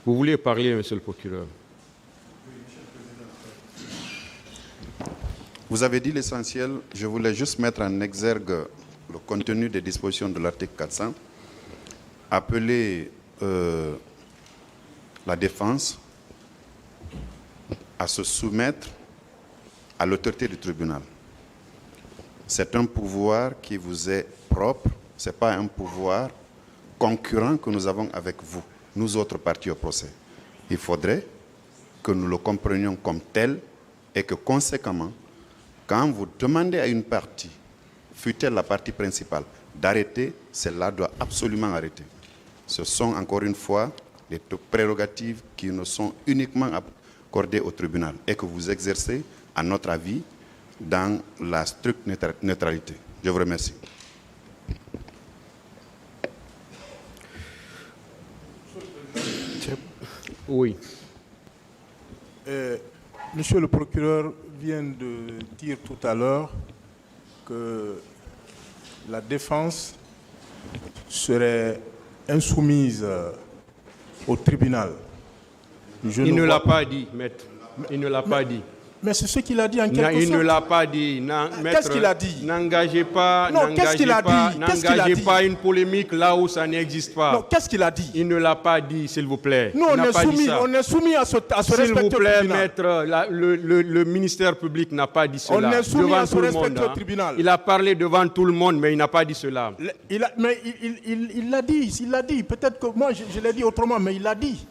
Vous voulez parler, monsieur le procureur? Vous avez dit l'essentiel. Je voulais juste mettre en exergue le contenu des dispositions de l'article 400. Appeler la défense à se soumettre à l'autorité du tribunal. C'est un pouvoir qui vous est propre, ce n'est pas un pouvoir concurrent que nous avons avec vous, nous autres parties au procès. Il faudrait que nous le comprenions comme tel et que conséquemment, quand vous demandez à une partie, fût-elle la partie principale, d'arrêter, celle-là doit absolument arrêter. Ce sont encore une fois des prérogatives qui nous sont uniquement accordées au tribunal et que vous exercez, à notre avis, dans la stricte neutralité. Je vous remercie. Oui. Monsieur le procureur vient de dire tout à l'heure que la défense serait insoumise au tribunal. Il ne l'a pas dit, maître. Il ne l'a pas dit. Mais c'est ce qu'il a dit en quelque sorte. Il ne l'a pas dit. Qu'est-ce qu'il a dit? N'engagez pas, pas une polémique là où ça n'existe pas. Non, qu'est-ce qu'il a dit? Il ne l'a pas dit, s'il vous plaît. Nous, on est soumis à ce respect. S'il vous plaît, maître, le ministère public n'a pas dit cela. On est soumis à ce respect au tribunal. Il a parlé devant tout le monde, mais il n'a pas dit cela. Mais il l'a dit. Peut-être que moi, je l'ai dit autrement, mais il l'a dit.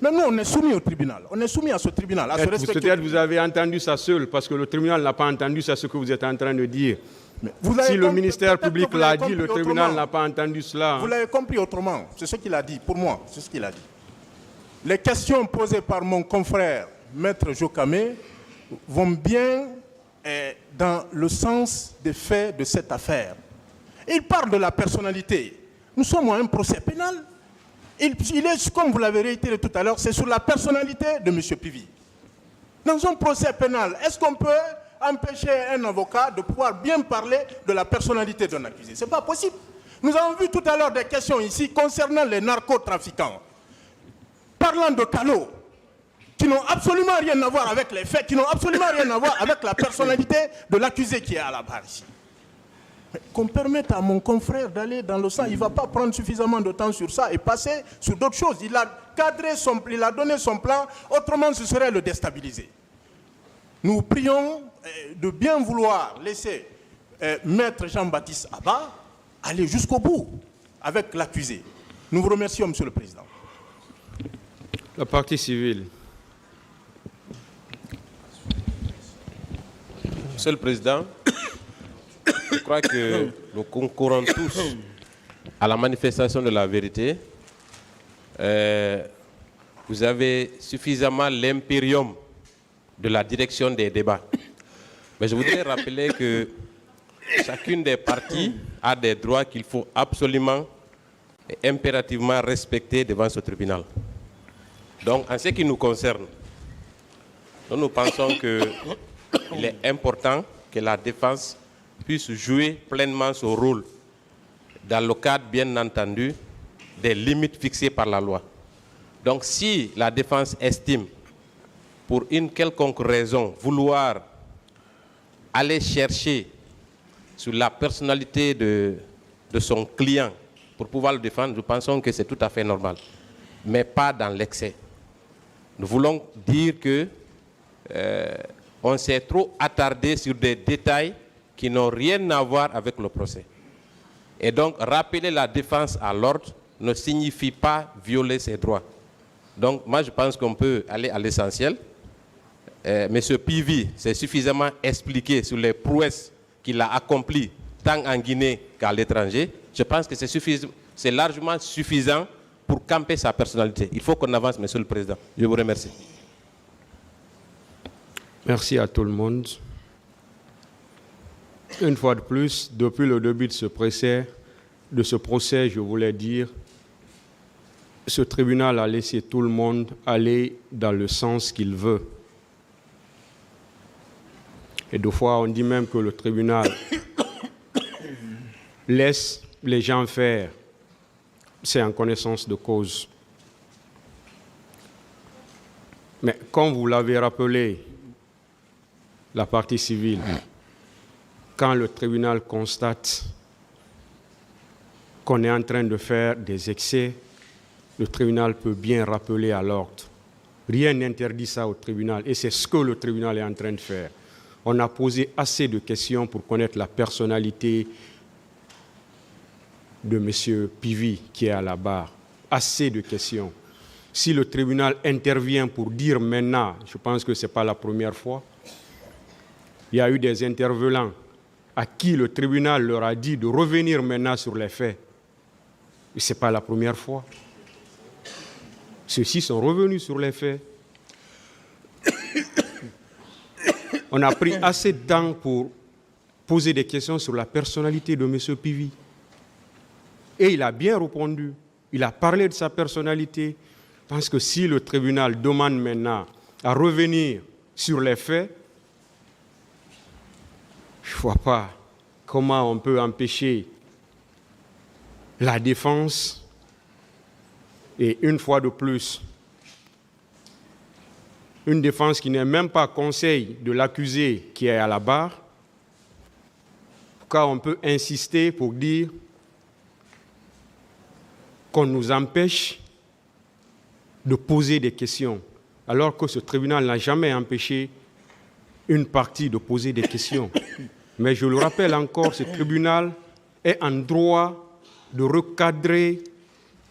Mais nous, on est soumis au tribunal. On est soumis à ce tribunal. Peut-être vous avez entendu ça seul, parce que le tribunal n'a pas entendu ça, ce que vous êtes en train de dire. Si le ministère public l'a dit, le tribunal n'a pas entendu cela. Vous l'avez compris autrement. C'est ce qu'il a dit. Pour moi, c'est ce qu'il a dit. Les questions posées par mon confrère, Maître Jokamé, vont bien dans le sens des faits de cette affaire. Il parle de la personnalité. Nous sommes à un procès pénal. Il est, comme vous l'avez réitéré tout à l'heure, c'est sur la personnalité de M. Pivi. Dans un procès pénal, est-ce qu'on peut empêcher un avocat de pouvoir bien parler de la personnalité d'un accusé? Ce n'est pas possible. Nous avons vu tout à l'heure des questions ici concernant les narcotrafiquants. Parlant de calots, qui n'ont absolument rien à voir avec les faits, qui n'ont absolument rien à voir avec la personnalité de l'accusé qui est à la barre ici. Qu'on permette à mon confrère d'aller dans le sang, il ne va pas prendre suffisamment de temps sur ça et passer sur d'autres choses. Il a cadré il a donné son plan, autrement ce serait le déstabiliser. Nous prions de bien vouloir laisser Maître Jean-Baptiste Abba aller jusqu'au bout avec l'accusé. Nous vous remercions, Monsieur le Président. La partie civile. Monsieur le Président, je crois que nous concourons tous à la manifestation de la vérité. Vous avez suffisamment l'impérium de la direction des débats. Mais je voudrais rappeler que chacune des parties a des droits qu'il faut absolument et impérativement respecter devant ce tribunal. Donc, en ce qui nous concerne, nous pensons qu'il est important que la défense puisse jouer pleinement son rôle dans le cadre, bien entendu, des limites fixées par la loi. Donc, si la défense estime, pour une quelconque raison, vouloir aller chercher sur la personnalité de son client pour pouvoir le défendre, nous pensons que c'est tout à fait normal, mais pas dans l'excès. Nous voulons dire que on s'est trop attardé sur des détails qui n'ont rien à voir avec le procès. Et donc, rappeler la défense à l'ordre ne signifie pas violer ses droits. Donc, moi, je pense qu'on peut aller à l'essentiel. Monsieur Pivi s'est suffisamment expliqué sur les prouesses qu'il a accomplies tant en Guinée qu'à l'étranger. Je pense que c'est largement suffisant pour camper sa personnalité. Il faut qu'on avance, Monsieur le Président. Je vous remercie. Merci à tout le monde. Une fois de plus, depuis le début de ce procès, je voulais dire, ce tribunal a laissé tout le monde aller dans le sens qu'il veut. Et des fois, on dit même que le tribunal laisse les gens faire. C'est en connaissance de cause. Mais comme vous l'avez rappelé, la partie civile, quand le tribunal constate qu'on est en train de faire des excès, le tribunal peut bien rappeler à l'ordre. Rien n'interdit ça au tribunal et c'est ce que le tribunal est en train de faire. On a posé assez de questions pour connaître la personnalité de M. Pivi qui est à la barre. Assez de questions. Si le tribunal intervient pour dire maintenant, je pense que ce n'est pas la première fois, il y a eu des intervenants à qui le tribunal leur a dit de revenir maintenant sur les faits. Et ce n'est pas la première fois. Ceux-ci sont revenus sur les faits. On a pris assez de temps pour poser des questions sur la personnalité de M. Pivi. Et il a bien répondu. Il a parlé de sa personnalité. Parce que si le tribunal demande maintenant à revenir sur les faits, je ne vois pas comment on peut empêcher la défense. Et une fois de plus, une défense qui n'est même pas conseil de l'accusé qui est à la barre, pourquoi on peut insister pour dire qu'on nous empêche de poser des questions, alors que ce tribunal n'a jamais empêché une partie de poser des questions. Mais je le rappelle encore, ce tribunal est en droit de recadrer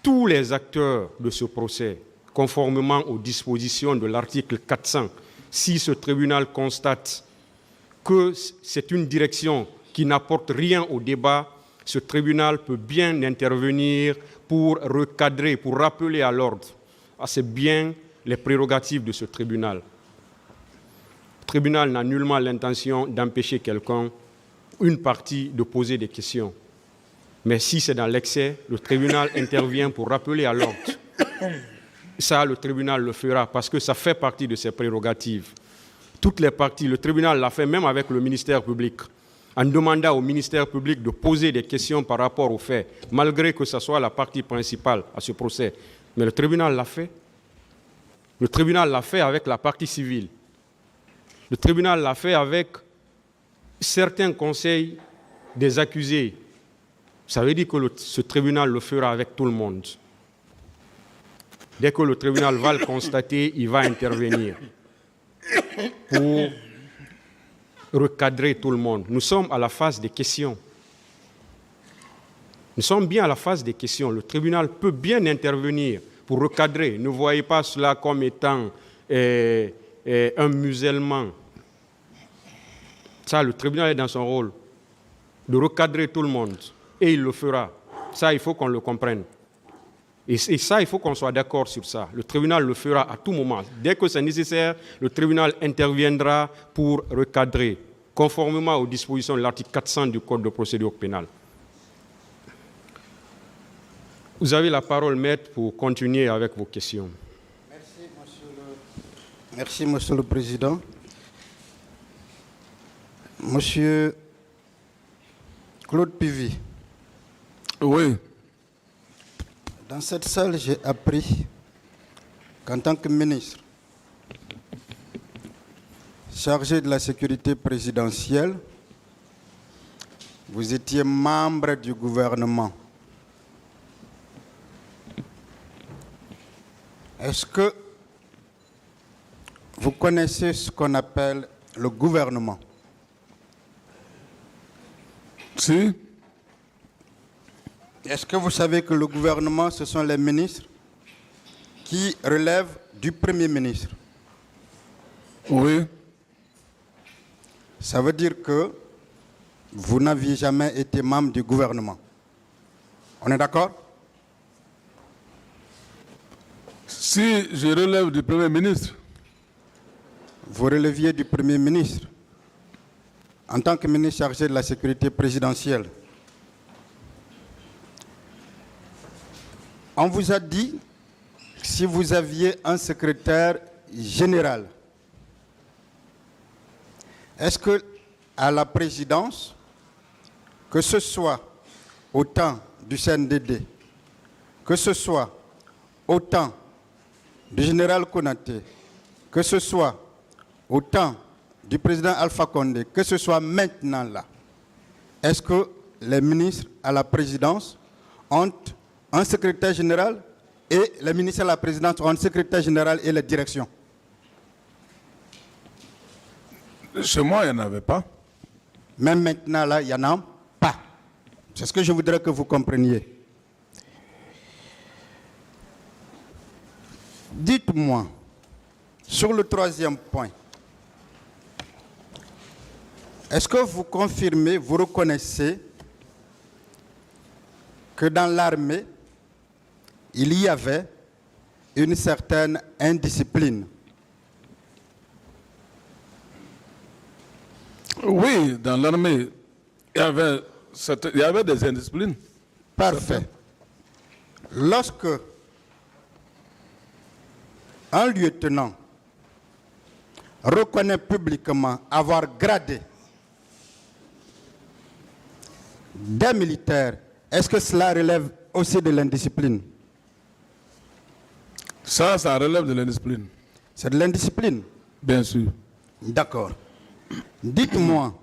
tous les acteurs de ce procès, conformément aux dispositions de l'article 400. Si ce tribunal constate que c'est une direction qui n'apporte rien au débat, ce tribunal peut bien intervenir pour recadrer, pour rappeler à l'ordre. C'est bien les prérogatives de ce tribunal. Le tribunal n'a nullement l'intention d'empêcher quelqu'un, une partie, de poser des questions. Mais si c'est dans l'excès, le tribunal intervient pour rappeler à l'ordre. Ça, le tribunal le fera parce que ça fait partie de ses prérogatives. Toutes les parties, le tribunal l'a fait même avec le ministère public, en demandant au ministère public de poser des questions par rapport aux faits, malgré que ce soit la partie principale à ce procès. Mais le tribunal l'a fait. Le tribunal l'a fait avec la partie civile. Le tribunal l'a fait avec certains conseils des accusés. Ça veut dire que ce tribunal le fera avec tout le monde. Dès que le tribunal va le constater, il va intervenir pour recadrer tout le monde. Nous sommes à la phase des questions. Nous sommes bien à la phase des questions. Le tribunal peut bien intervenir pour recadrer. Ne voyez pas cela comme étant un musellement. Ça, le tribunal est dans son rôle de recadrer tout le monde. Et il le fera. Ça, il faut qu'on le comprenne. Et ça, il faut qu'on soit d'accord sur ça. Le tribunal le fera à tout moment. Dès que c'est nécessaire, le tribunal interviendra pour recadrer, conformément aux dispositions de l'article 400 du Code de procédure pénale. Vous avez la parole, maître, pour continuer avec vos questions. Merci, Monsieur le Président. Monsieur Claude Pivi. Oui. Dans cette salle, j'ai appris qu'en tant que ministre chargé de la sécurité présidentielle, vous étiez membre du gouvernement. Est-ce que vous connaissez ce qu'on appelle le gouvernement? Si. Est-ce que vous savez que le gouvernement, ce sont les ministres qui relèvent du Premier ministre? Oui. Ça veut dire que vous n'aviez jamais été membre du gouvernement. On est d'accord? Si je relève du Premier ministre. Vous releviez du Premier ministre en tant que ministre chargé de la sécurité présidentielle. On vous a dit que si vous aviez un secrétaire général, est-ce que à la présidence, que ce soit au temps du CNDD, que ce soit au temps du général Konaté, que ce soit au temps du président Alpha Condé, que ce soit maintenant là, est-ce que les ministres à la présidence ont un secrétaire général et les ministres à la présidence ont un secrétaire général et les directions? Chez moi, il n'y en avait pas. Même maintenant là, il n'y en a pas. C'est ce que je voudrais que vous compreniez. Dites-moi, sur le troisième point, est-ce que vous confirmez, vous reconnaissez que dans l'armée, il y avait une certaine indiscipline? Oui, dans l'armée, il y avait des indisciplines. Parfait. Lorsque un lieutenant reconnaît publiquement avoir gradé des militaires, est-ce que cela relève aussi de l'indiscipline? Ça relève de l'indiscipline. C'est de l'indiscipline? Bien sûr. D'accord. Dites-moi,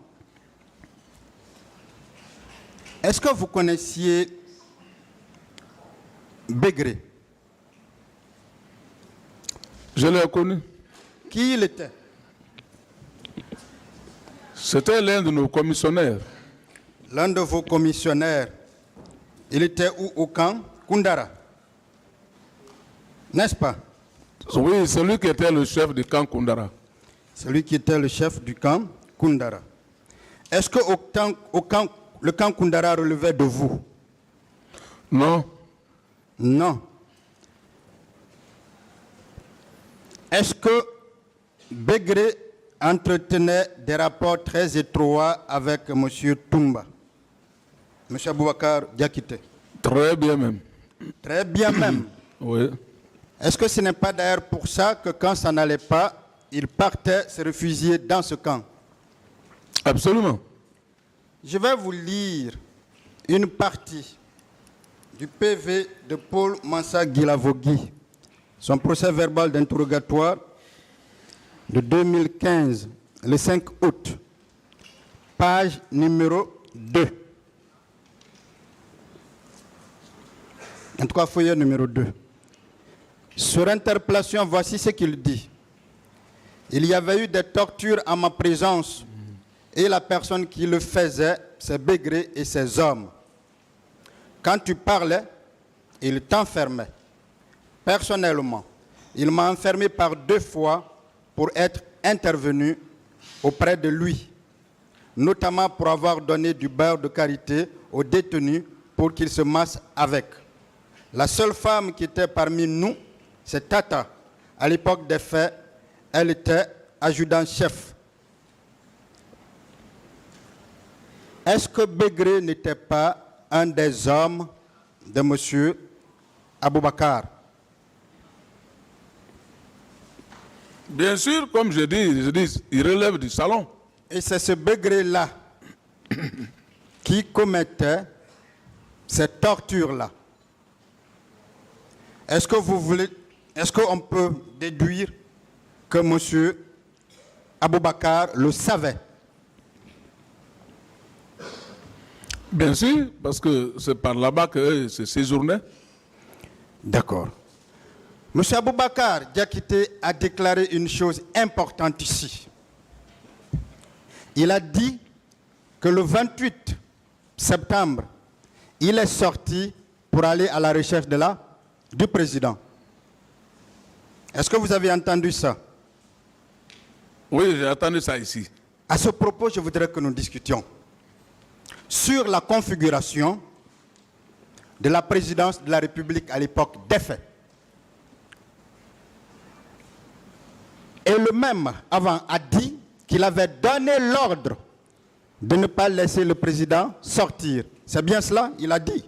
est-ce que vous connaissiez Bégré? Je l'ai connu. Qui il était? C'était l'un de nos commissionnaires. L'un de vos commissionnaires. Il était où, au camp Koundara? N'est-ce pas? Oui, celui qui était le chef du camp Koundara. Celui qui était le chef du camp Koundara. Est-ce que le camp Koundara relevait de vous? Non. Non. Est-ce que Bégré entretenait des rapports très étroits avec M. Toumba, M. Aboubakar Diakité? Très bien même. Très bien même. Oui. Est-ce que ce n'est pas d'ailleurs pour ça que quand ça n'allait pas, il partait se réfugier dans ce camp? Absolument. Je vais vous lire une partie du PV de Paul Mansa Guilavogui, son procès verbal d'interrogatoire de 2015, le 5 août, page numéro 2. En tout cas, feuillet numéro 2. Sur interpellation, voici ce qu'il dit. Il y avait eu des tortures en ma présence et la personne qui le faisait, c'est Bégré et ses hommes. Quand tu parlais, il t'enfermait. Personnellement, il m'a enfermé par 2 fois pour être intervenu auprès de lui, notamment pour avoir donné du beurre de karité aux détenus pour qu'ils se massent avec. La seule femme qui était parmi nous, c'est Tata. À l'époque des faits, elle était adjudant-chef. Est-ce que Bégré n'était pas un des hommes de M. Aboubakar? Bien sûr, comme je dis, il relève du salon. Et c'est ce Bégré-là qui commettait ces tortures-là. Est-ce qu'on peut déduire que M. Aboubakar le savait? Bien sûr, parce que c'est par là-bas que se séjournaient. D'accord. M. Aboubakar Diakité a déclaré une chose importante ici. Il a dit que le 28 septembre, il est sorti pour aller à la recherche du président. Est-ce que vous avez entendu ça? Oui, j'ai entendu ça ici. À ce propos, je voudrais que nous discutions sur la configuration de la présidence de la République à l'époque des faits. Et le même, avant, a dit qu'il avait donné l'ordre de ne pas laisser le président sortir. C'est bien cela? Il a dit.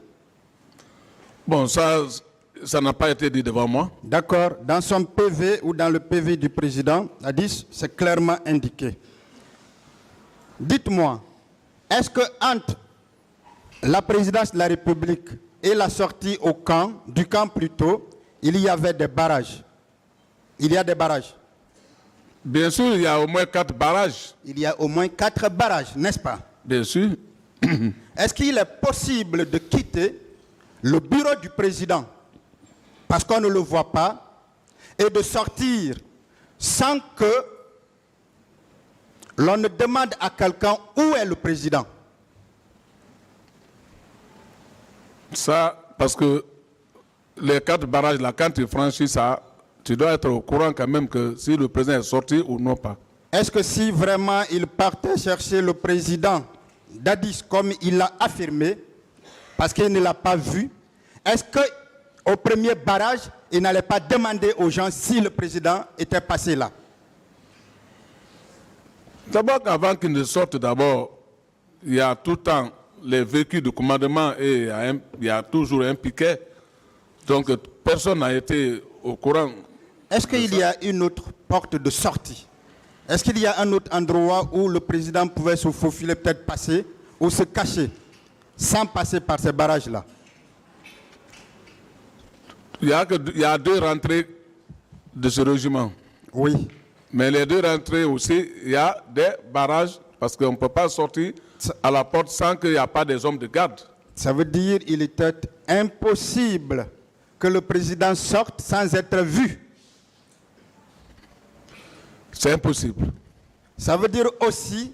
Bon, ça n'a pas été dit devant moi. D'accord. Dans son PV ou dans le PV du président, a dit, c'est clairement indiqué. Dites-moi, est-ce que entre la présidence de la République et la sortie du camp plutôt, il y avait des barrages? Il y a des barrages? Bien sûr, il y a au moins 4 barrages. Il y a au moins 4 barrages, n'est-ce pas? Bien sûr. Est-ce qu'il est possible de quitter le bureau du président parce qu'on ne le voit pas et de sortir sans que l'on ne demande à quelqu'un où est le président? Ça, parce que les 4 barrages, là, quand tu franchis ça, tu dois être au courant quand même que si le président est sorti ou non pas. Est-ce que si vraiment il partait chercher le président d'Addis comme il l'a affirmé, parce qu'il ne l'a pas vu, est-ce qu'au premier barrage, il n'allait pas demander aux gens si le président était passé là? D'abord, avant qu'il ne sorte, d'abord, il y a tout le temps les véhicules de commandement et il y a toujours un piquet. Donc, personne n'a été au courant. Est-ce qu'il y a une autre porte de sortie? Est-ce qu'il y a un autre endroit où le président pouvait se faufiler, peut-être passer, ou se cacher, sans passer par ces barrages-là? Il y a 2 rentrées de ce régiment. Oui. Mais les 2 rentrées aussi, il y a des barrages, parce qu'on ne peut pas sortir à la porte sans qu'il n'y ait pas des hommes de garde. Ça veut dire qu'il était impossible que le président sorte sans être vu. C'est impossible. Ça veut dire aussi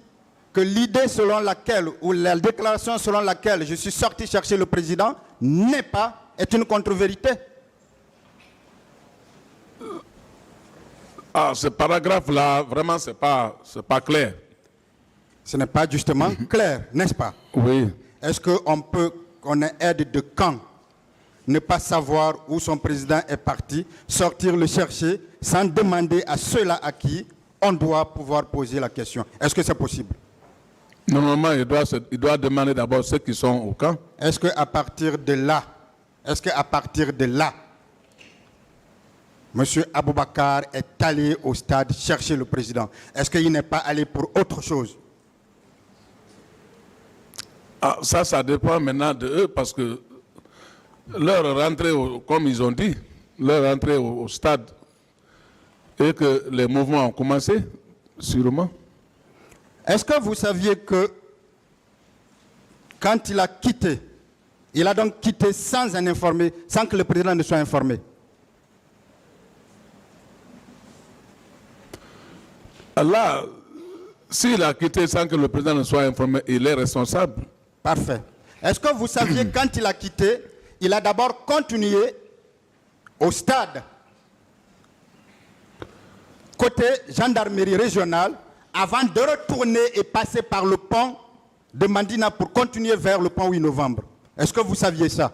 que l'idée selon laquelle, ou la déclaration selon laquelle je suis sorti chercher le président est une contre-vérité. Ah, ce paragraphe-là, vraiment, c'est pas clair. Ce n'est pas justement clair, n'est-ce pas? Oui. Est-ce qu'on ait aide de camp, ne pas savoir où son président est parti, sortir le chercher sans demander à ceux-là à qui on doit pouvoir poser la question? Est-ce que c'est possible? Normalement, il doit demander d'abord ceux qui sont au camp. Est-ce qu'à partir de là, M. Aboubakar est allé au stade chercher le président? Est-ce qu'il n'est pas allé pour autre chose? Ah, ça dépend maintenant de eux parce que leur rentrée, comme ils ont dit, leur rentrée au stade et que les mouvements ont commencé, sûrement. Est-ce que vous saviez que quand il a quitté, il a donc quitté sans que le président ne soit informé? Là, s'il a quitté sans que le président ne soit informé, il est responsable. Parfait. Est-ce que vous saviez quand il a quitté, il a d'abord continué au stade, côté gendarmerie régionale, avant de retourner et passer par le pont de Mandina pour continuer vers le pont 8 novembre? Est-ce que vous saviez ça?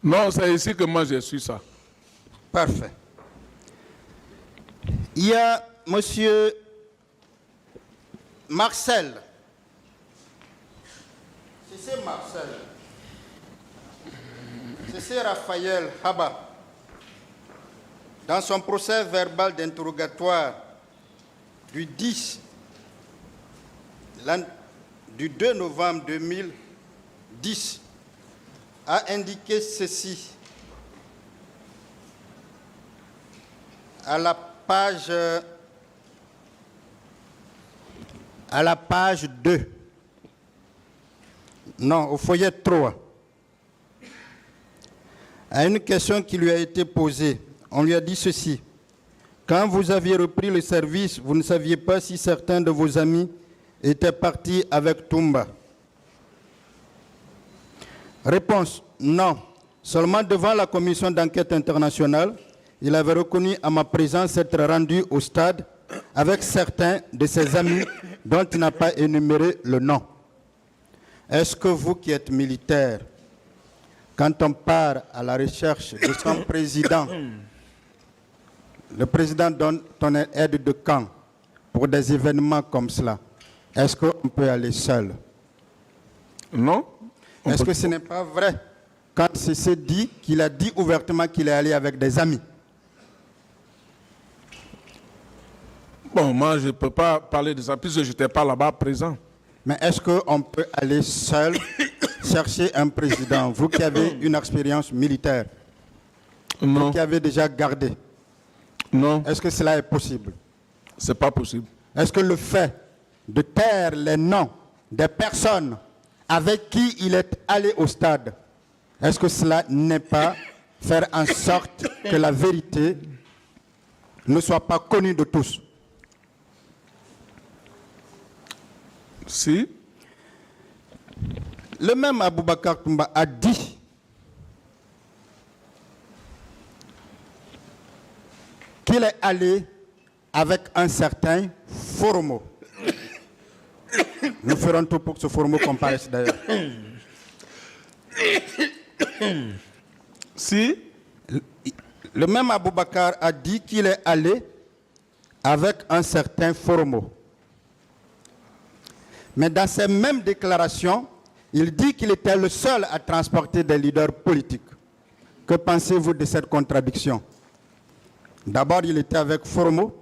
Non, c'est ici que moi j'ai su ça. Parfait. Il y a monsieur Marcel. C'est Marcel. C'est Raphaël Haba. Dans son procès verbal d'interrogatoire du 2 novembre 2010, a indiqué ceci à la page 2. Non, au feuillet 3. À une question qui lui a été posée, on lui a dit ceci. Quand vous aviez repris le service, vous ne saviez pas si certains de vos amis étaient partis avec Toumba? Réponse, non. Seulement devant la commission d'enquête internationale, il avait reconnu à ma présence être rendu au stade avec certains de ses amis dont il n'a pas énuméré le nom. Est-ce que vous qui êtes militaire, quand on part à la recherche de son président, le président donne ton aide de camp pour des événements comme cela, est-ce qu'on peut aller seul? Non. Est-ce que ce n'est pas vrai quand c'est dit qu'il a dit ouvertement qu'il est allé avec des amis? Bon, moi je ne peux pas parler de ça puisque je n'étais pas là-bas présent. Mais est-ce qu'on peut aller seul chercher un président, vous qui avez une expérience militaire, Non. vous qui avez déjà gardé? Non. Est-ce que cela est possible? c'est pas possible. Est-ce que le fait de taire les noms des personnes avec qui il est allé au stade, est-ce que cela n'est pas faire en sorte que la vérité ne soit pas connue de tous? Si. Le même Aboubacar Toumba a dit qu'il est allé avec un certain Foromo. Nous ferons tout pour que ce Foromo comparaisse d'ailleurs. Si. Le même Aboubacar a dit qu'il est allé avec un certain Foromo. Mais dans ces mêmes déclarations, il dit qu'il était le seul à transporter des leaders politiques. Que pensez-vous de cette contradiction? D'abord, il était avec Foromo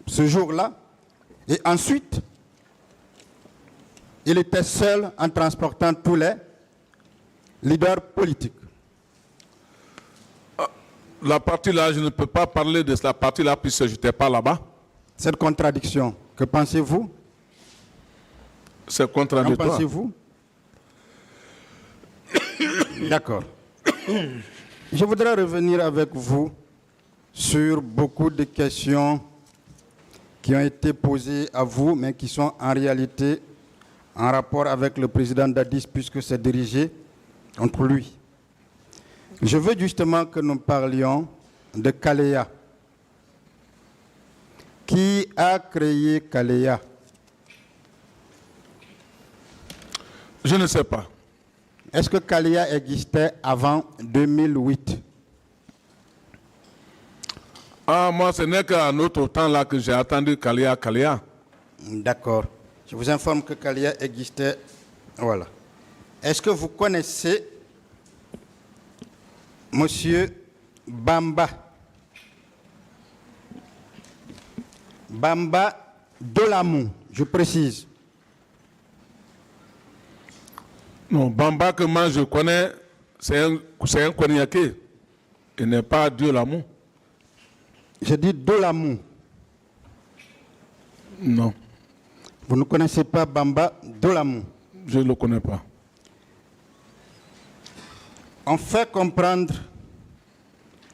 ce jour-là, et ensuite, il était seul en transportant tous les leaders politiques. La partie là, je ne peux pas parler de la partie là puisque je n'étais pas là-bas. Cette contradiction, que pensez-vous? C'est En contradictoire. pensez-vous? D'accord. Je voudrais revenir avec vous sur beaucoup de questions qui ont été posées à vous, mais qui sont en réalité en rapport avec le président Dadis, puisque c'est dirigé contre lui. Je veux justement que nous parlions de Kaleya. Qui a créé Kaleya? Je ne sais pas. Est-ce que Kaleya existait avant 2008? Ah, moi, ce n'est qu'à un autre temps là que j'ai attendu Kaleya. D'accord. Je vous informe que Kaleya existait. Voilà. Est-ce que vous connaissez Monsieur Bamba? Bamba Dolamou, je précise. Non, Bamba que moi je connais, c'est un Koniaké. Il n'est pas Dieu l'amour. Je dis Dolamou. Non, Vous ne connaissez pas Bamba Dolamou? je ne le connais pas. On fait comprendre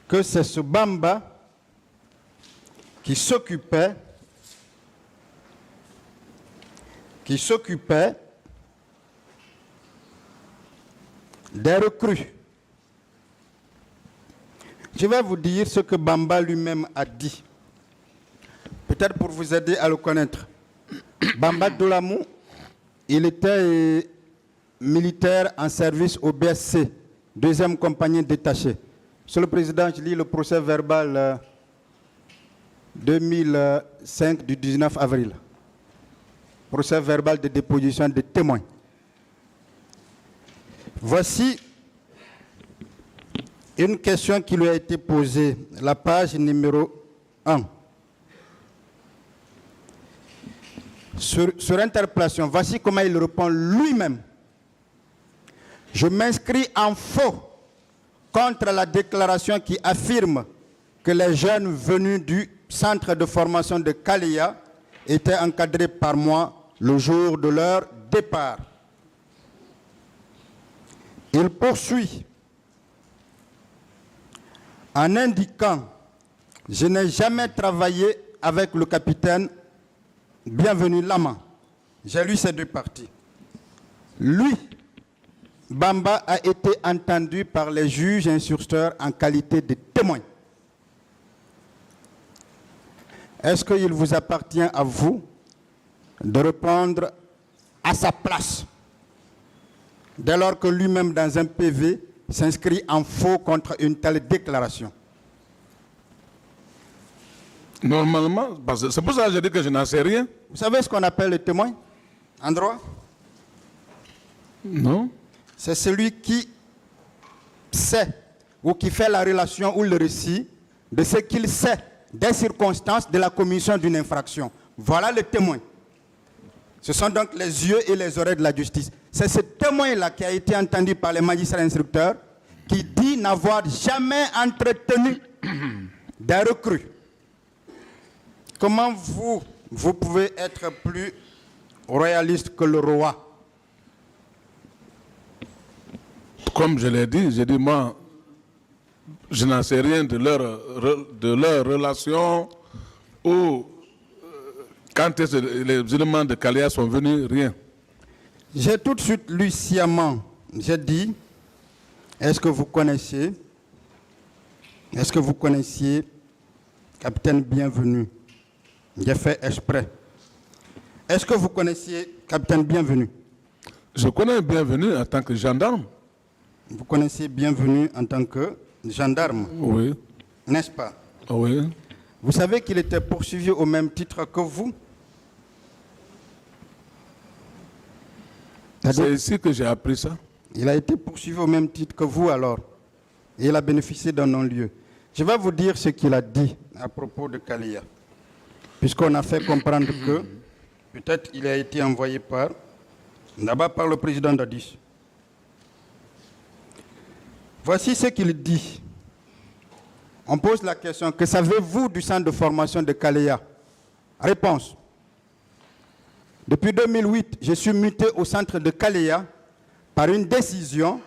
que c'est ce Bamba qui s'occupait des recrues. Je vais vous dire ce que Bamba lui-même a dit, peut-être pour vous aider à le connaître. Bamba Dolamou, il était militaire en service au BSC, 2e compagnie détachée. Monsieur le Président, je lis le procès verbal 2005 du 19 avril. Procès verbal de déposition des témoins. Voici une question qui lui a été posée, la page numéro 1. Sur interpellation, voici comment il répond lui-même. Je m'inscris en faux contre la déclaration qui affirme que les jeunes venus du centre de formation de Kaleya étaient encadrés par moi le jour de leur départ. Il poursuit en indiquant « Je n'ai jamais travaillé avec le capitaine Bienvenu Lama ». J'ai lu ces deux parties. Lui, Bamba, a été entendu par les juges instructeurs en qualité de témoin. Est-ce qu'il vous appartient à vous de répondre à sa place, dès lors que lui-même, dans un PV, s'inscrit en faux contre une telle déclaration? Normalement, c'est pour ça que je dis que je n'en sais rien. Vous savez ce qu'on appelle le témoin en droit? Non. C'est celui qui sait ou qui fait la relation ou le récit de ce qu'il sait des circonstances de la commission d'une infraction. Voilà le témoin. Ce sont donc les yeux et les oreilles de la justice. C'est ce témoin-là qui a été entendu par les magistrats instructeurs qui dit n'avoir jamais entretenu des recrues. Comment vous pouvez être plus royaliste que le roi? Comme je l'ai dit, j'ai dit, moi, je n'en sais rien de leur relation ou quand est-ce que les éléments de Kalea sont venus, rien. J'ai tout de suite lu sciemment. J'ai dit, est-ce que vous connaissiez Capitaine Bienvenu? J'ai fait exprès. Est-ce que vous connaissiez Capitaine Bienvenu? Je connais Bienvenu en tant que gendarme. Vous connaissez Bienvenu en tant que gendarme? Oui. N'est-ce pas? Oui. Vous savez qu'il était poursuivi au même titre que vous? C'est ici que j'ai appris ça. Il a été poursuivi au même titre que vous alors. Et il a bénéficié d'un non-lieu. Je vais vous dire ce qu'il a dit à propos de Kalea. Puisqu'on a fait comprendre que peut-être il a été envoyé d'abord par le président Dadis. Voici ce qu'il dit. On pose la question, que savez-vous du centre de formation de Kalea? Réponse. Depuis 2008, je suis muté au centre de Kalea par une décision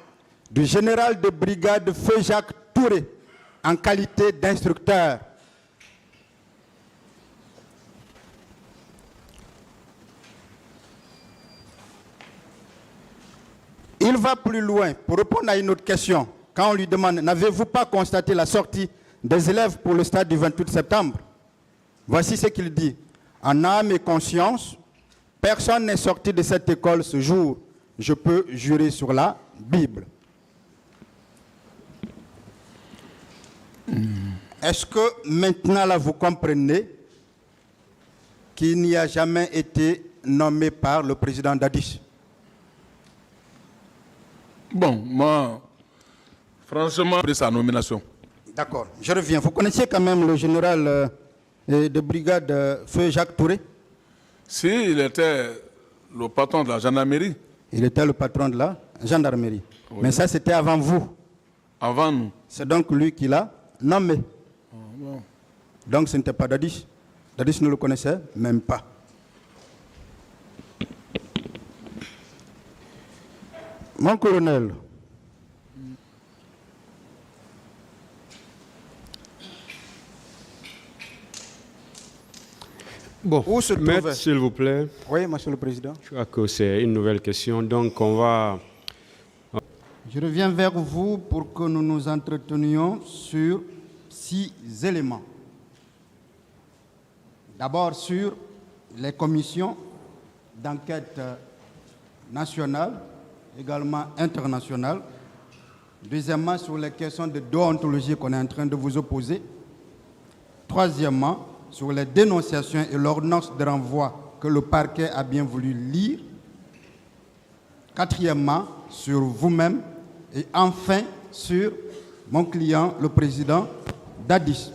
du général de brigade Feu Jacques Touré en qualité d'instructeur. Il va plus loin pour répondre à une autre question. Quand on lui demande, n'avez-vous pas constaté la sortie des élèves pour le stade du 28 septembre? Voici ce qu'il dit. En âme et conscience, personne n'est sorti de cette école ce jour. Je peux jurer sur la Bible. Est-ce que maintenant, là, vous comprenez qu'il n'y a jamais été nommé par le président Dadis? Bon, moi, franchement, après sa nomination. D'accord, je reviens. Vous connaissiez quand même le général de brigade Feu Jacques Touré? Si, il était le patron de la gendarmerie. Il était le patron de la gendarmerie. Oui. Mais ça, c'était avant vous. Avant nous. C'est donc lui qui l'a nommé. Oh, bon. Donc ce n'était pas Dadis. Dadis ne le connaissait même pas. Mon colonel, bon, où se trouvait... Maître, s'il vous plaît. Oui, monsieur le président. Je crois que c'est une nouvelle question, donc on va... Je reviens vers vous pour que nous nous entretenions sur 6 éléments. D'abord sur les commissions d'enquête nationales, également internationales. Deuxièmement, sur les questions de déontologie qu'on est en train de vous opposer. Troisièmement, sur les dénonciations et l'ordonnance de renvoi que le parquet a bien voulu lire. Quatrièmement, sur vous-même. Et enfin, sur mon client, le président Dadis.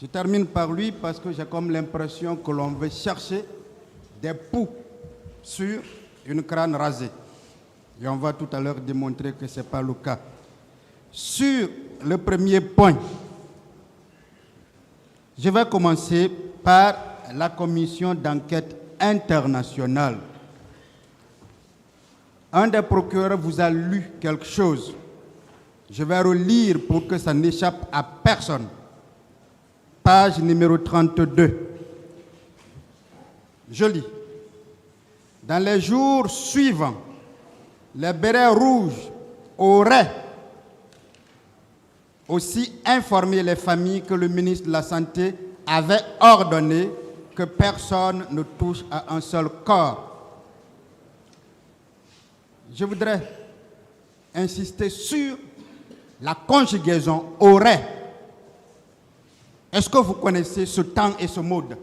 Je termine par lui parce que j'ai comme l'impression que l'on veut chercher des poux sur une crâne rasée. Et on va tout à l'heure démontrer que ce n'est pas le cas. Sur le premier point, je vais commencer par la commission d'enquête internationale. Un des procureurs vous a lu quelque chose. Je vais relire pour que ça n'échappe à personne. Page numéro 32. Je lis. Dans les jours suivants, les bérets rouges auraient aussi informé les familles que le ministre de la Santé avait ordonné que personne ne touche à un seul corps. Je voudrais insister sur la conjugaison « aurait ». Est-ce que vous connaissez ce temps et ce mode?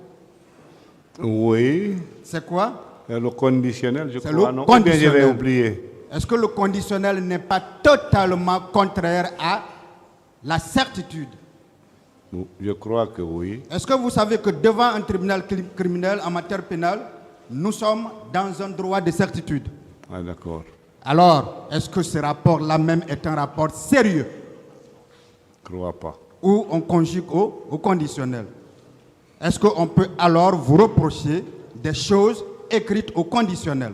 Oui. C'est quoi? Le conditionnel, je crois. Non, ou bien je vais oublier. Est-ce que le conditionnel n'est pas totalement contraire à la certitude? Je crois que oui. Est-ce que vous savez que devant un tribunal criminel en matière pénale, nous sommes dans un droit de certitude? Ah, d'accord. Alors, est-ce que ce rapport-là même est un rapport sérieux? Je ne crois pas. Ou on conjugue au conditionnel? est-ce qu'on peut alors vous reprocher des choses écrites au conditionnel?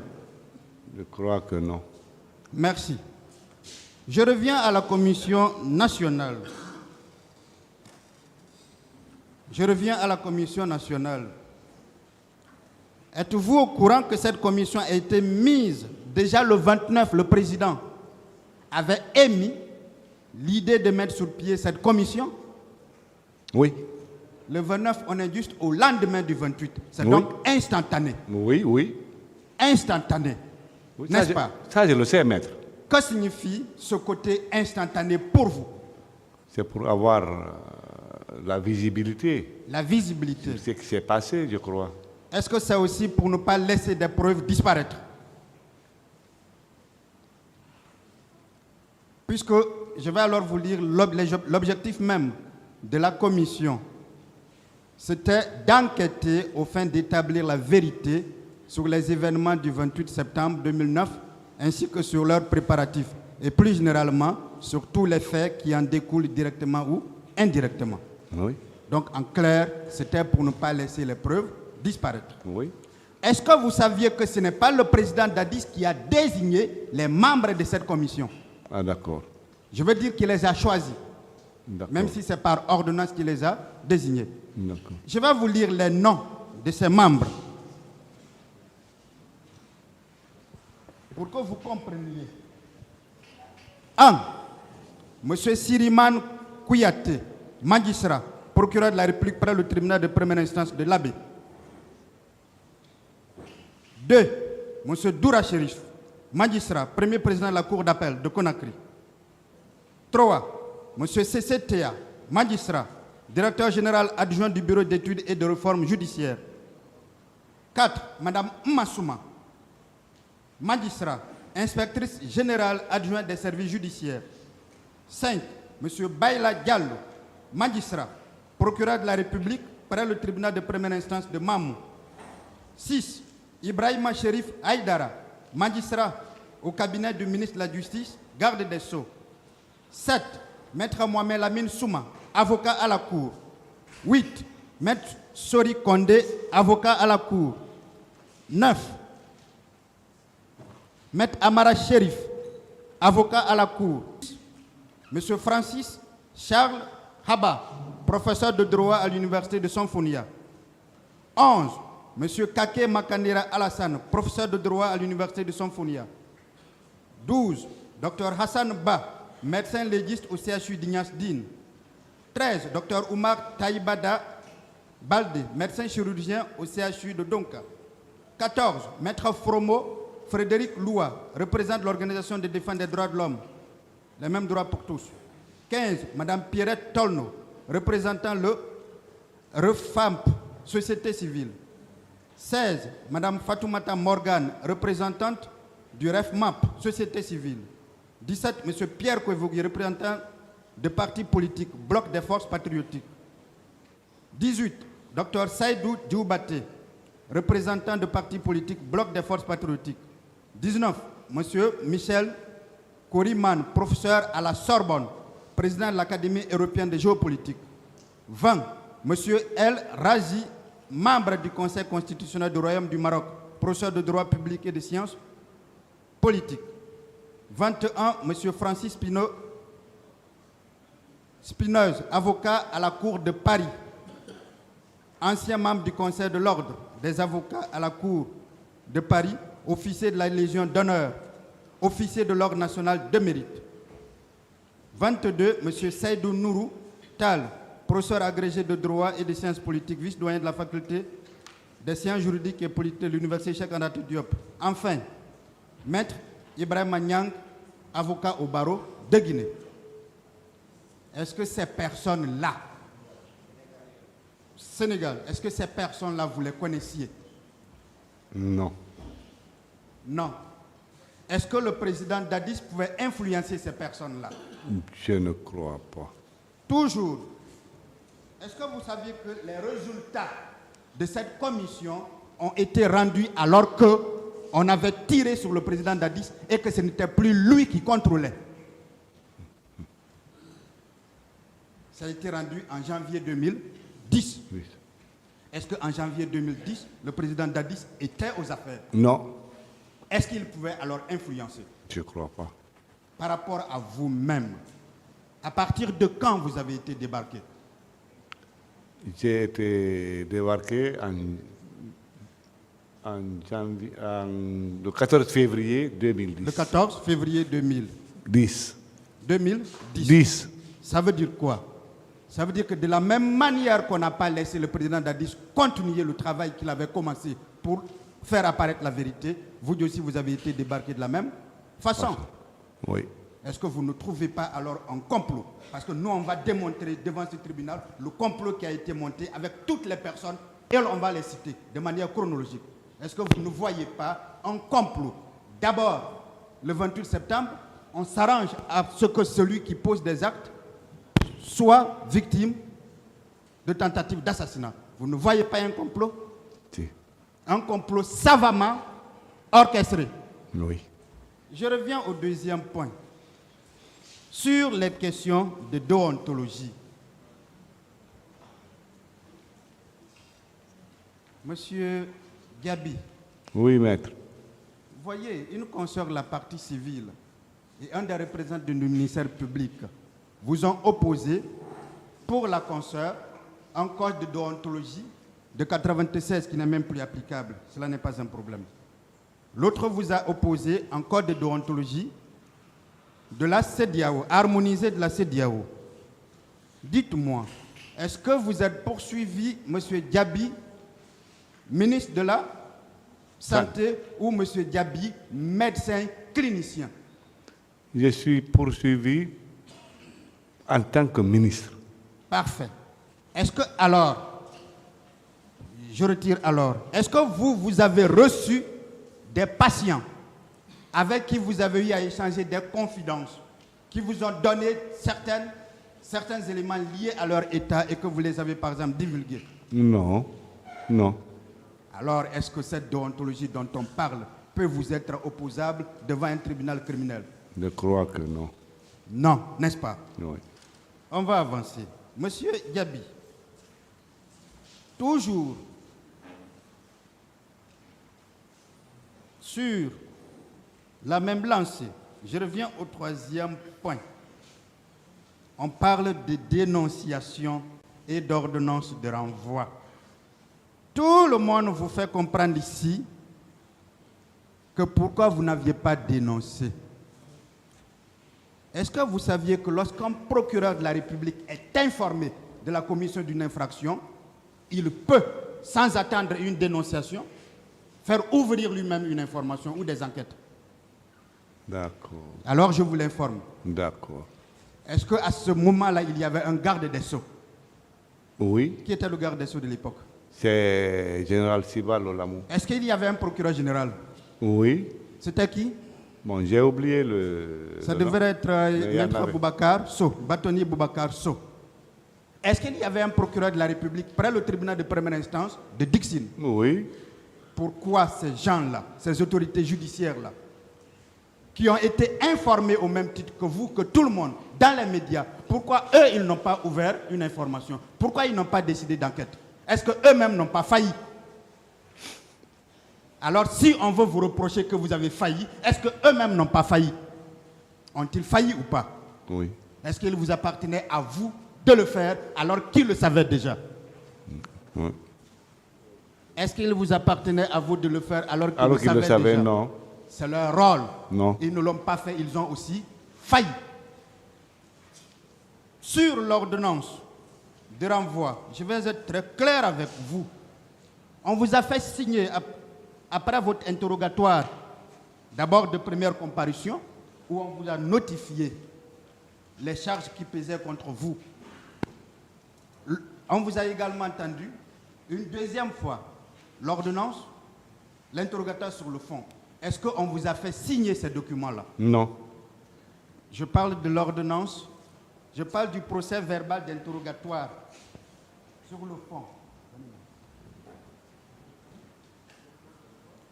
Je crois que non. Merci. Je reviens à la commission nationale. Êtes-vous au courant que cette commission a été mise déjà le 29, le président avait émis l'idée de mettre sur pied cette commission? Oui. Le 29, on est juste au lendemain du 28. C'est Oui. donc instantané. Oui, oui. Instantané. Oui, N'est-ce pas? Ça, je le sais, maître. Que signifie ce côté instantané pour vous? C'est pour avoir la visibilité. La visibilité. C'est ce qui s'est passé, je crois. Est-ce que c'est aussi pour ne pas laisser des preuves disparaître? Puisque je vais alors vous lire l'objectif même de la commission. C'était d'enquêter au fin d'établir la vérité sur les événements du 28 septembre 2009 ainsi que sur leurs préparatifs et plus généralement sur tous les faits qui en découlent directement ou indirectement. Oui. Donc en clair, c'était pour ne pas laisser les preuves disparaître. Oui. Est-ce que vous saviez que ce n'est pas le président Dadis qui a désigné les membres de cette commission? Ah, d'accord. Je veux dire qu'il les a choisis, D'accord. même si c'est par ordonnance qu'il les a désignés. D'accord. Je vais vous lire les noms de ces membres pour que vous compreniez. 1. Monsieur Siriman Kouyaté, magistrat, procureur de la République près le tribunal de première instance de l'Abbé. 2. Monsieur Doura Chérif, magistrat, premier président de la Cour d'appel de Conakry. 3. Monsieur CCTA, magistrat, directeur général adjoint du Bureau d'études et de réforme judiciaire. 4. Madame Mmassouma, magistrat, inspectrice générale adjointe des services judiciaires. 5. Monsieur Baïla Diallo, magistrat, procureur de la République près le tribunal de première instance de Mamou. 6. Ibrahima Chérif Haïdara, magistrat au cabinet du ministre de la Justice, garde des Sceaux. 7. Maître Mohamed Lamine Souma, avocat à la Cour. 8. Maître Sori Kondé, avocat à la Cour. 9. Maître Amara Chérif, avocat à la Cour. Monsieur Francis Charles Haba, professeur de droit à l'université de Sonfonia. 11. Monsieur Kake Makandira Alassane, professeur de droit à l'université de Sonfonia. 12. Dr Hassan Ba, médecin légiste au CHU d'Ignace Dine. 13. Dr Oumar Taïbada Balde, médecin chirurgien au CHU de Donka. 14. Maître Fromo Frédéric Loua, représente l'Organisation de défense des droits de l'homme. Les mêmes droits pour tous. 15. Madame Pierrette Tolno, représentant le REFAMP, Société civile. 16. Madame Fatoumata Morgan, représentante du REFMAP, Société civile. 17. Monsieur Pierre Kouevogui, représentant de partis politiques, Bloc des forces patriotiques. 18. Dr Saïdou Dioubate, représentant de partis politiques, Bloc des forces patriotiques. 19. Monsieur Michel Koriman, professeur à la Sorbonne, président de l'Académie européenne de géopolitique. 20. Monsieur El Razi, membre du Conseil constitutionnel du Royaume du Maroc, professeur de droit public et de sciences politiques. 21. Monsieur Francis Spinoz, avocat à la Cour de Paris, ancien membre du Conseil de l'Ordre des avocats à la Cour de Paris, officier de la Légion d'honneur, officier de l'Ordre national de mérite. 22. M. Saïdou Nourou Tal, professeur agrégé de droit et de sciences politiques, vice-doyen de la faculté des sciences juridiques et politiques de l'Université Cheikh Anta Diop. Enfin, Maître Ibrahim Nyang, avocat au barreau de Guinée. Est-ce que ces personnes-là, Sénégal, est-ce que ces personnes-là, vous les connaissiez? Non. Non. Est-ce que le président Dadis pouvait influencer ces personnes-là? Je ne crois pas. Toujours. Est-ce que vous saviez que les résultats de cette commission ont été rendus alors qu'on avait tiré sur le président Dadis et que ce n'était plus lui qui contrôlait? Ça a été rendu en janvier 2010. Oui. Est-ce qu'en janvier 2010, le président Dadis était aux affaires? Non, Est-ce qu'il pouvait alors influencer? je ne crois pas. Par rapport à vous-même, à partir de quand vous avez été débarqué? J'ai été débarqué le 14 février 2010. Le 14 février 2010. 10. Ça veut dire quoi? Ça veut dire que de la même manière qu'on n'a pas laissé le président Dadis continuer le travail qu'il avait commencé pour faire apparaître la vérité, vous aussi vous avez été débarqué de la même façon. Oui. Est-ce que vous ne trouvez pas alors un complot? Parce que nous, on va démontrer devant ce tribunal le complot qui a été monté avec toutes les personnes et on va les citer de manière chronologique. Est-ce que vous ne voyez pas un complot? D'abord, le 28 septembre, on s'arrange à ce que celui qui pose des actes soit victime de tentative d'assassinat. Vous ne voyez pas un complot? Si. Un complot savamment orchestré. Oui. Je reviens au deuxième point. Sur les questions de déontologie. Monsieur Gabi, Oui, maître. voyez, une consoeur de la partie civile et un des représentants du ministère public vous ont opposé pour la consoeur un code de déontologie de 96 qui n'est même plus applicable. Cela n'est pas un problème. L'autre vous a opposé un code de déontologie de la CEDEAO, harmonisé de la CEDEAO. Dites-moi, est-ce que vous êtes poursuivi, monsieur Diaby, ministre de la Santé, ou monsieur Diaby, médecin clinicien? Je suis poursuivi en tant que ministre. Parfait. Est-ce que alors, je retire alors, est-ce que vous avez reçu des patients avec qui vous avez eu à échanger des confidences, qui vous ont donné certains éléments liés à leur état et que vous les avez par exemple divulgués? Non, non. Alors, est-ce que cette déontologie dont on parle peut vous être opposable devant un tribunal criminel? Je crois que non. Non, n'est-ce pas? Oui. On va avancer. Monsieur Diaby, toujours sur la même lancée, je reviens au troisième point. On parle de dénonciation et d'ordonnance de renvoi. Tout le monde vous fait comprendre ici que pourquoi vous n'aviez pas dénoncé. Est-ce que vous saviez que lorsqu'un procureur de la République est informé de la commission d'une infraction, il peut, sans attendre une dénonciation, faire ouvrir lui-même une information ou des enquêtes? D'accord. Alors je vous l'informe. D'accord. Est-ce qu'à ce moment-là, il y avait un garde des Sceaux? Oui, Qui était le garde des Sceaux de l'époque? c'est Général Sibal Olamou. Est-ce qu'il y avait un procureur général? Oui. C'était qui? Bon, j'ai oublié le. Ça le nom. devrait être Mais il y en Maître avait. Boubacar Sow, bâtonnier Boubacar Sow. Est-ce qu'il y avait un procureur de la République près le tribunal de première instance de Dixine? Oui. Pourquoi ces gens-là, ces autorités judiciaires-là, qui ont été informés au même titre que vous, que tout le monde, dans les médias, pourquoi eux, ils n'ont pas ouvert une information? Pourquoi ils n'ont pas décidé d'enquête? Est-ce qu'eux-mêmes n'ont pas failli? Alors, si on veut vous reprocher que vous avez failli, est-ce qu'eux-mêmes n'ont pas failli? Ont-ils failli ou pas? Oui. Est-ce qu'il vous appartenait à vous de le faire alors qu'ils le savaient déjà? Oui. Est-ce qu'il vous appartenait à vous de le faire alors qu'ils Alors le qu'ils savaient le savaient, déjà? non. C'est leur rôle. Non. Ils ne l'ont pas fait, ils ont aussi failli. Sur l'ordonnance de renvoi, je vais être très clair avec vous. On vous a fait signer, après votre interrogatoire, d'abord de première comparution, où on vous a notifié les charges qui pesaient contre vous. On vous a également entendu une deuxième fois l'ordonnance, l'interrogatoire sur le fond. Est-ce qu'on vous a fait signer ces documents-là? Non. Je parle de l'ordonnance, je parle du procès verbal d'interrogatoire sur le fond.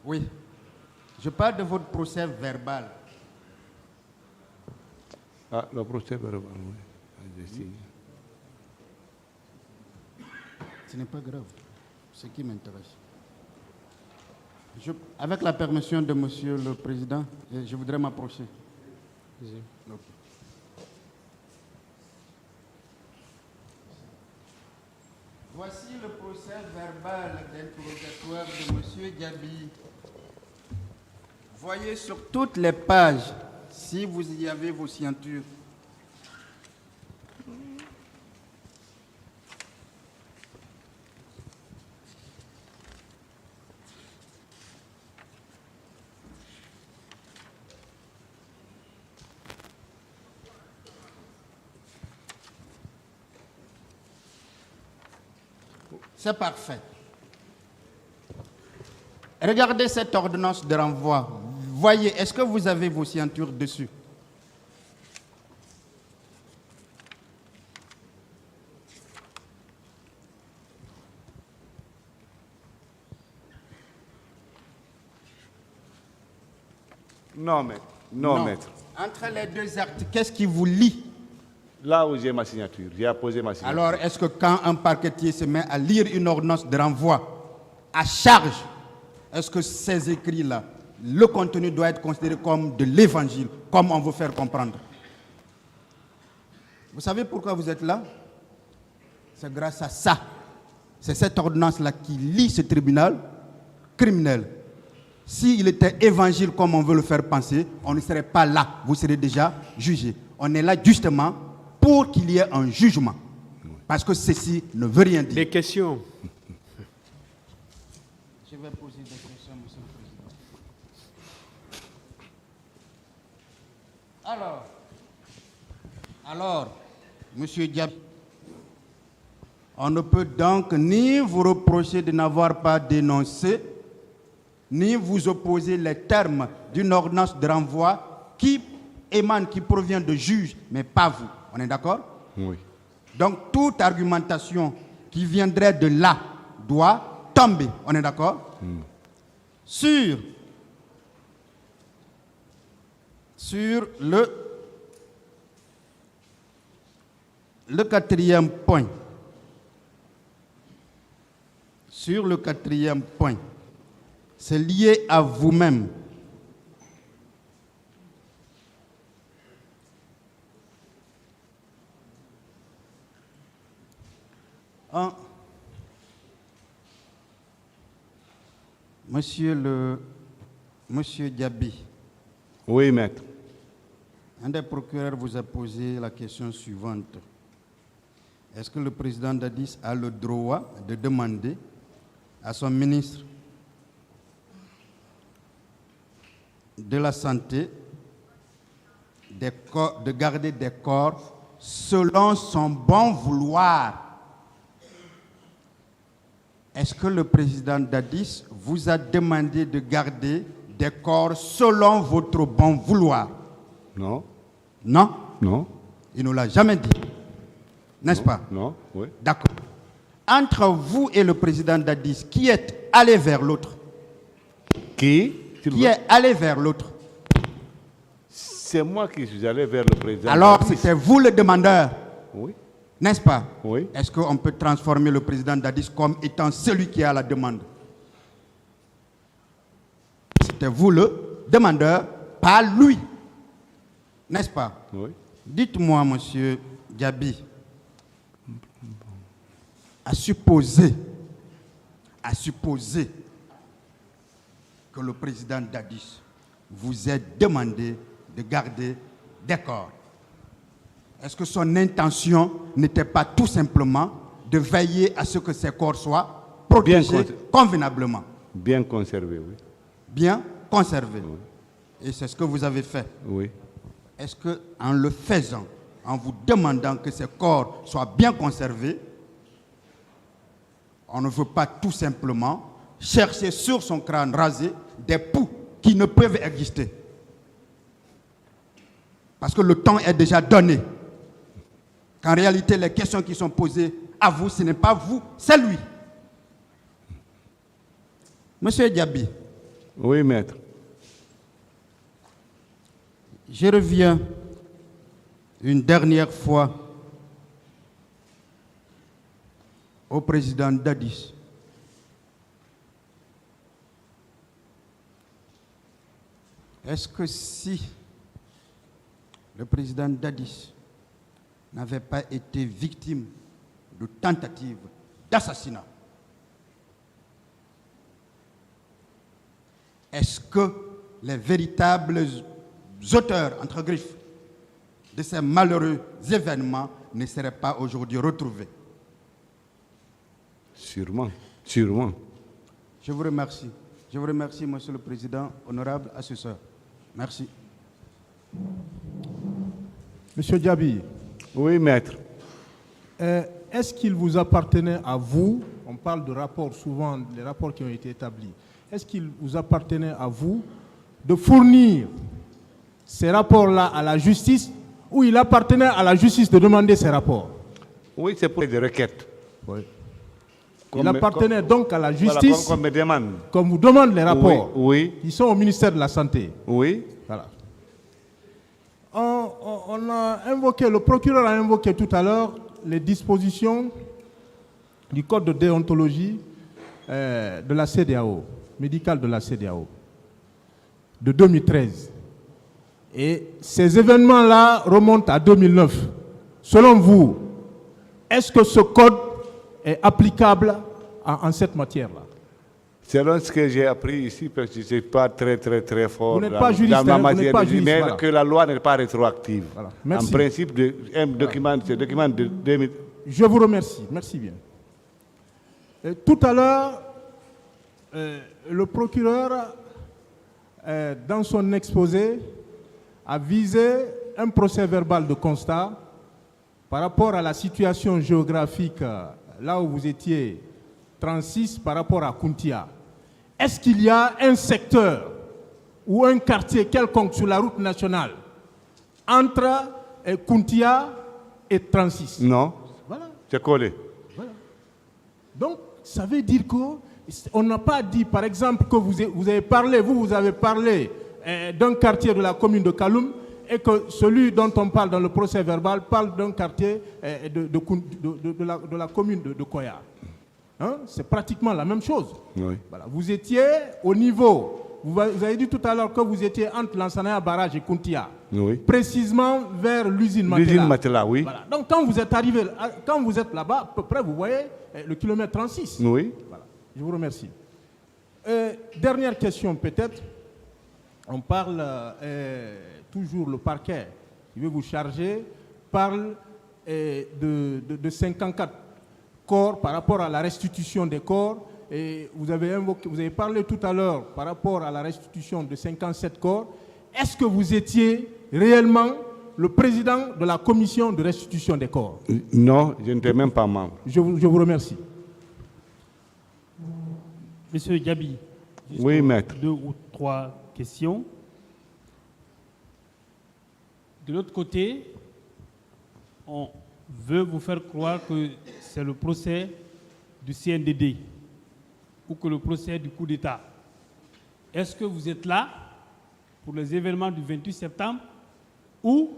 Oui, je parle de votre procès verbal. Ah, le procès verbal, oui. Je signe. Ce n'est pas grave. ce qui m'intéresse. Avec la permission de Monsieur le Président, je voudrais m'approcher. Ok. Voici le procès verbal d'interrogatoire de Monsieur Diaby. Voyez sur toutes les pages, si vous y avez vos signatures. C'est parfait. Regardez cette ordonnance de renvoi. Voyez, est-ce que vous avez vos signatures dessus? Non, maître. Non, maître. Entre les deux actes, qu'est-ce qui vous lie? Là où j'ai ma signature, j'ai apposé ma signature. Alors, est-ce que quand un parquetier se met à lire une ordonnance de renvoi à charge, est-ce que ces écrits-là, le contenu doit être considéré comme de l'évangile, comme on veut faire comprendre? Vous savez pourquoi vous êtes là? C'est grâce à ça. C'est cette ordonnance-là qui lie ce tribunal criminel. S'il était évangile comme on veut le faire penser, on ne serait pas là. Vous serez déjà jugé. On est là justement pour qu'il y ait un jugement. Parce que ceci ne veut rien dire. Des questions. Je vais poser des questions, Monsieur le Président. Alors, Monsieur Diab, on ne peut donc ni vous reprocher de n'avoir pas dénoncé, ni vous opposer les termes d'une ordonnance de renvoi qui émane, qui provient de juge, mais pas vous. On est d'accord? Oui. Donc, toute argumentation qui viendrait de là doit tomber. On est d'accord? Sur le quatrième point. Sur le quatrième point. C'est lié à vous-même. Monsieur Diaby. Oui, maître. Un des procureurs vous a posé la question suivante. Est-ce que le président Dadis a le droit de demander à son ministre de la Santé de garder des corps selon son bon vouloir? Est-ce que le président Dadis vous a demandé de garder des corps selon votre bon vouloir? Non. Non? Non. Il ne l'a jamais dit. N'est-ce pas? Non, oui. D'accord. Entre vous et le président Dadis, qui est allé vers l'autre? Qui est allé vers l'autre? C'est moi qui suis allé vers le président. Alors, Dadis. c'était vous le demandeur? Oui. N'est-ce pas? Oui. Est-ce qu'on peut transformer le président Dadis comme étant celui qui a la demande? C'était vous le demandeur, pas lui. N'est-ce pas? Oui. Dites-moi, monsieur Diaby, à supposer que le président Dadis vous ait demandé de garder des corps, est-ce que son intention n'était pas tout simplement de veiller à ce que ces corps soient protégés convenablement? Bien conservé, oui. Bien conservés. Oui. Et c'est ce que vous avez fait. Oui. Est-ce qu'en le faisant, en vous demandant que ces corps soient bien conservés, on ne veut pas tout simplement chercher sur son crâne rasé des poux qui ne peuvent exister? Parce que le temps est déjà donné. Qu'en réalité, les questions qui sont posées à vous, ce n'est pas vous, c'est lui. Monsieur Diaby. Oui, maître. Je reviens une dernière fois au président Dadis. Est-ce que si le président Dadis n'avait pas été victime de tentative d'assassinat, est-ce que les véritables auteurs, entre griffes, de ces malheureux événements ne seraient pas aujourd'hui retrouvés? Sûrement, sûrement. Je vous remercie. Je vous remercie, Monsieur le Président, honorable assesseur. Merci. Monsieur Diaby, Oui, maître. est-ce qu'il vous appartenait à vous, on parle de rapports souvent, les rapports qui ont été établis, est-ce qu'il vous appartenait à vous de fournir ces rapports-là à la justice ou il appartenait à la justice de demander ces rapports? Oui, c'est pour des requêtes. Oui. Comme- Il appartenait donc à la Voilà, justice, comme me demande. comme vous demande les rapports, Oui, qui sont au ministère de la Santé. oui. Voilà. On a invoqué, le procureur a invoqué tout à l'heure les dispositions du code de déontologie de la CEDEAO, médical de la CEDEAO, de 2013. Et ces événements-là remontent à 2009. Selon vous, est-ce que ce code est applicable en cette matière-là? Selon ce que j'ai appris ici, parce que je ne suis pas très fort Vous n'êtes pas juriste, dans ma hein, vous n'êtes matière, pas de juriste, mais voilà. que la loi n'est pas rétroactive. Voilà. En Merci. principe, un document, ce document de 2000. Je vous remercie. Merci bien. Tout à l'heure, le procureur, dans son exposé, a visé un procès verbal de constat par rapport à la situation géographique, là où vous étiez 36, par rapport à Kuntia. Est-ce qu'il y a un secteur ou un quartier quelconque sur la route nationale entre Kuntia et 36? Non, Voilà. c'est collé. Donc, ça veut dire qu'on n'a pas dit, par exemple, que vous avez parlé, vous avez parlé d'un quartier de la commune de Kaloum et que celui dont on parle dans le procès verbal parle d'un quartier de la commune de Koya. Hein? C'est pratiquement la même chose. Oui. Voilà. Vous étiez au niveau, vous avez dit tout à l'heure que vous étiez entre Lansana Barrage et Kuntia. Oui. Précisément vers l'usine Matela. L'usine Matela, oui. Voilà. Donc quand vous êtes arrivé, quand vous êtes là-bas, à peu près, vous voyez le kilomètre 36. Oui. Voilà. Je vous remercie. Dernière question peut-être. On parle toujours, le parquet qui veut vous charger, parle de 54 corps par rapport à la restitution des corps. Et vous avez parlé tout à l'heure par rapport à la restitution de 57 corps. Est-ce que vous étiez réellement le président de la commission de restitution des corps? Non, je n'étais même pas membre. Je vous remercie. Monsieur Gabi, Oui, maître. 2 ou 3 questions. De l'autre côté, on veut vous faire croire que c'est le procès du CNDD ou que le procès du coup d'État. Est-ce que vous êtes là pour les événements du 28 septembre ou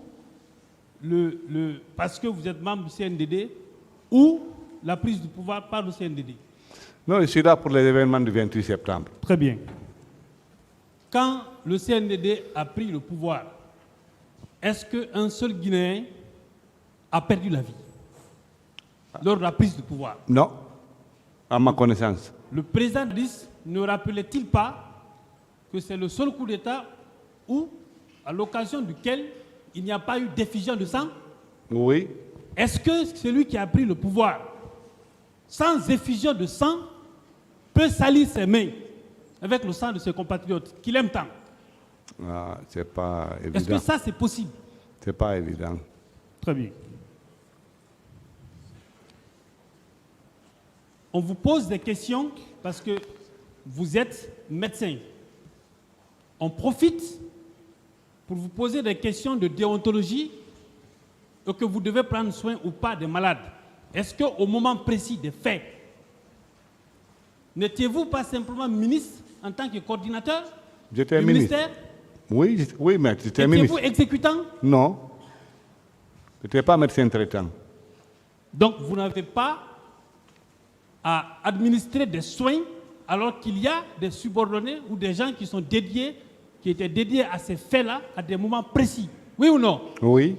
parce que vous êtes membre du CNDD ou la prise du pouvoir par le CNDD? Non, je suis là pour les événements du 28 septembre. Très bien. Quand le CNDD a pris le pouvoir, est-ce qu'un seul Guinéen a perdu la vie lors de la prise du pouvoir? Non, à ma connaissance. Le président Dadis ne rappelait-il pas que c'est le seul coup d'État où, à l'occasion duquel il n'y a pas eu d'effusion de sang? Oui. Est-ce que celui qui a pris le pouvoir, sans effusion de sang, peut salir ses mains avec le sang de ses compatriotes qu'il aime tant? Ah, c'est pas évident. Est-ce que ça, c'est possible? C'est pas évident. Très bien. On vous pose des questions parce que vous êtes médecin. On profite pour vous poser des questions de déontologie et que vous devez prendre soin ou pas des malades. Est-ce qu'au moment précis des faits, n'étiez-vous pas simplement ministre en tant que coordinateur J'étais du ministre. ministère? Oui, oui, maître, j'étais ministre. Étiez-vous exécutant? Non, je n'étais pas médecin traitant. Donc vous n'avez pas à administrer des soins alors qu'il y a des subordonnés ou des gens qui sont dédiés qui était dédié à ces faits-là à des moments précis. Oui ou non? Oui.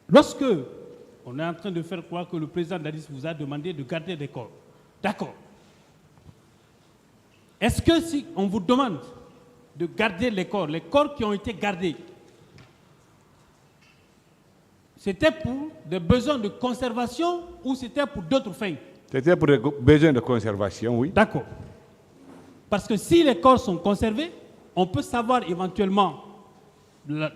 Lorsque on est en train de faire croire que le président Dadis vous a demandé de garder des corps, d'accord. Est-ce que si on vous demande de garder les corps qui ont été gardés, c'était pour des besoins de conservation ou c'était pour d'autres fins? C'était pour des besoins de conservation, oui. D'accord. Parce que si les corps sont conservés, on peut savoir éventuellement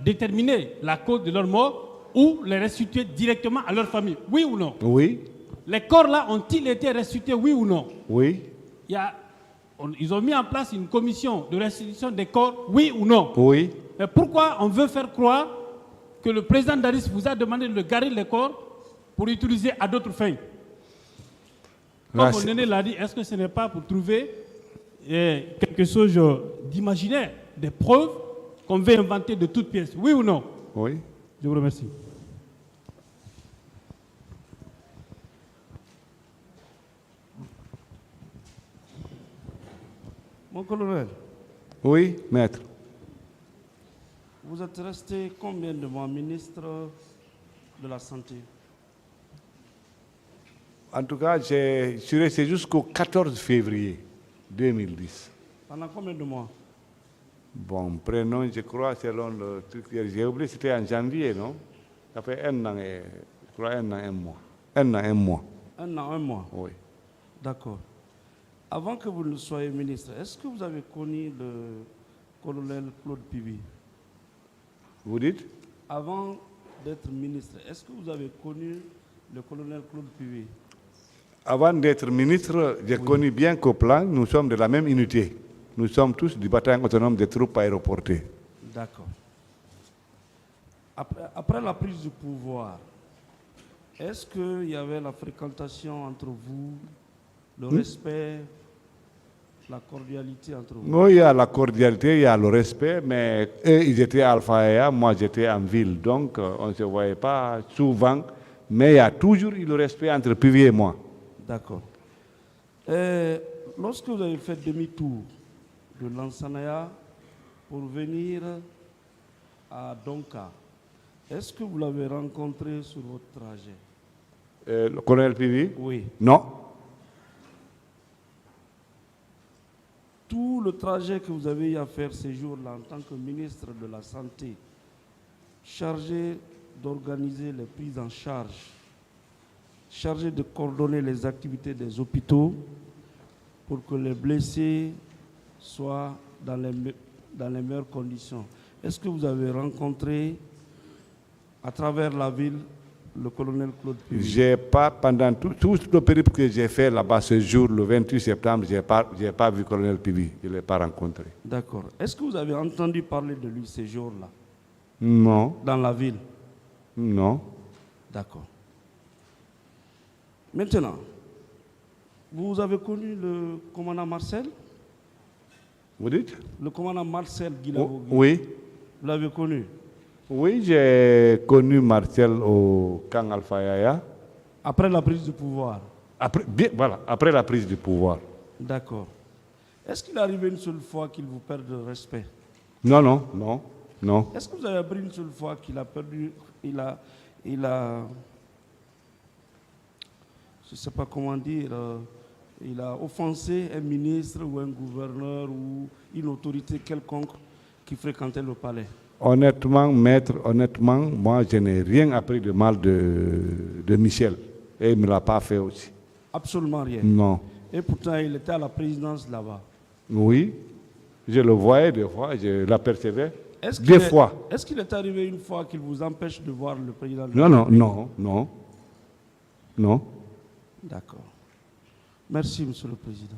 déterminer la cause de leur mort ou les restituer directement à leur famille. Oui ou non? Oui. Les corps-là ont-ils été restitués, oui ou non? Oui. Ils ont mis en place une commission de restitution des corps, oui ou non? Oui. Mais pourquoi on veut faire croire que le président Dadis vous a demandé de garder les corps pour utiliser à d'autres fins? Comme mon aîné l'a dit, est-ce que ce n'est pas pour trouver quelque chose d'imaginaire, des preuves qu'on veut inventer de toutes pièces? Oui ou non? Oui. Je vous remercie. Mon colonel. Oui, maître. Vous êtes resté combien de mois ministre de la Santé? En tout cas, je suis resté jusqu'au 14 février 2010. Pendant combien de mois? Bon, prénom, je crois, selon le truc, j'ai oublié, c'était en janvier, non? Ça fait 1 an et, je crois, 1 an, 1 mois. 1 an, 1 mois. 1 an, 1 mois? Oui. D'accord. Avant que vous ne soyez ministre, est-ce que vous avez connu le colonel Claude Pivi? Vous dites? Avant d'être ministre, est-ce que vous avez connu le colonel Claude Pivi? Avant d'être ministre, j'ai connu bien qu'au plan, nous sommes de la même unité. Nous sommes tous du bataillon autonome des troupes aéroportées. D'accord. Après la prise du pouvoir, est-ce qu'il y avait la fréquentation entre vous, le respect, la cordialité entre vous? Oui, il y a la cordialité, il y a le respect, mais eux, ils étaient à Alpha EA, moi j'étais en ville, donc on ne se voyait pas souvent, mais il y a toujours eu le respect entre Pivi et moi. D'accord. Lorsque vous avez fait demi-tour de Lansana pour venir à Donka, est-ce que vous l'avez rencontré sur votre trajet? Le colonel Pivi? Oui. Non. Tout le trajet que vous avez eu à faire ces jours-là en tant que ministre de la Santé, chargé d'organiser les prises en charge, chargé de coordonner les activités des hôpitaux pour que les blessés soient dans les meilleures conditions. Est-ce que vous avez rencontré à travers la ville le colonel Claude Pivi? J'ai pas, pendant tout le périple que j'ai fait là-bas ce jour, le 28 septembre, je n'ai pas vu le colonel Pivi, je ne l'ai pas rencontré. D'accord. Est-ce que vous avez entendu parler de lui ces jours-là? Non. Dans la ville? Non. D'accord. Maintenant, vous avez connu le commandant Marcel? Vous dites? Le commandant Marcel Guilabogui. Oui. Vous l'avez connu? Oui, j'ai connu Marcel au camp Alpha Yaya. Après la prise du pouvoir? Après la prise du pouvoir. D'accord. Est-ce qu'il est arrivé une seule fois qu'il vous perde de respect? Non, non, non, non. Est-ce que vous avez appris une seule fois qu'il a perdu, il a, je ne sais pas comment dire, il a offensé un ministre ou un gouverneur ou une autorité quelconque qui fréquentait le palais? Honnêtement, maître, honnêtement, moi je n'ai rien appris de mal de Michel. Et il ne me l'a pas fait aussi. Absolument rien? Non. Et pourtant, il était à la présidence là-bas? Oui, je le voyais des fois, je l'apercevais. Des fois. Est-ce qu'il est arrivé une fois qu'il vous empêche de voir le président? Non, non, non, non. Non. D'accord. Merci, Monsieur le Président.